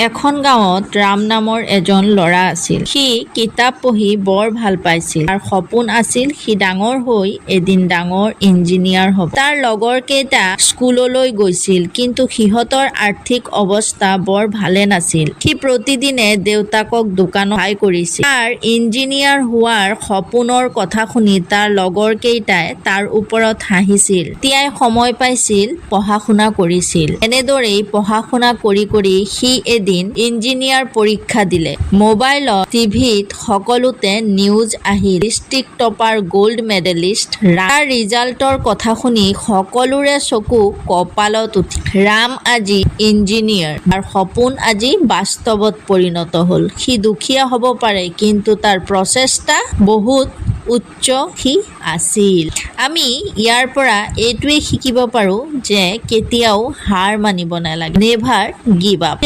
এখন গাঁৱত ৰাম নামৰ এজন ল'ৰা আছিল। সি কিতাপ পঢ়ি বৰ ভাল পাইছিল। তাৰ সপোন আছিল সি ডাঙৰ হৈ এদিন ডাঙৰ ইঞ্জিনিয়াৰ হ'ব। তাৰ লগৰ কেইটা স্কুললৈ গৈছিল, কিন্তু সিহঁতৰ আৰ্থিক অৱস্থা বৰ ভালে নাছিল। সি প্ৰতিদিনে দেউতাকক দোকানত সহায় কৰিছিল। তাৰ ইঞ্জিনিয়াৰ হোৱাৰ সপোনৰ কথা শুনি তাৰ লগৰ কেইটাই তাৰ ওপৰত হাঁহিছিল। তিয়াই সময় পাইছিল পঢ়া শুনা কৰিছিল। এনেদৰেই পঢ়া শুনা কৰি কৰি সি এদিন ইঞ্জিনিয়াৰ পৰীক্ষা দিলে। মোবাইলত, টিভিত সকলোতে নিউজ আহিল district topper gold medalist Ram. তাৰ ৰিজাল্টৰ কথা শুনি সকলোৰে চকু কপালত উঠিল। ৰাম আজি ইঞ্জিনিয়াৰ। তাৰ সপোন আজি বাস্তৱত পৰিণত হ'ল। সি দুখীয়া হ'ব পাৰে, কিন্তু তাৰ প্ৰচেষ্টা বহুত উচ্চমুখী আছিল। আমি ইয়াৰ পৰা এইটোৱে শিকিব পাৰোঁ যে কেতিয়াও হাৰ মানিব নালাগে। Never give up.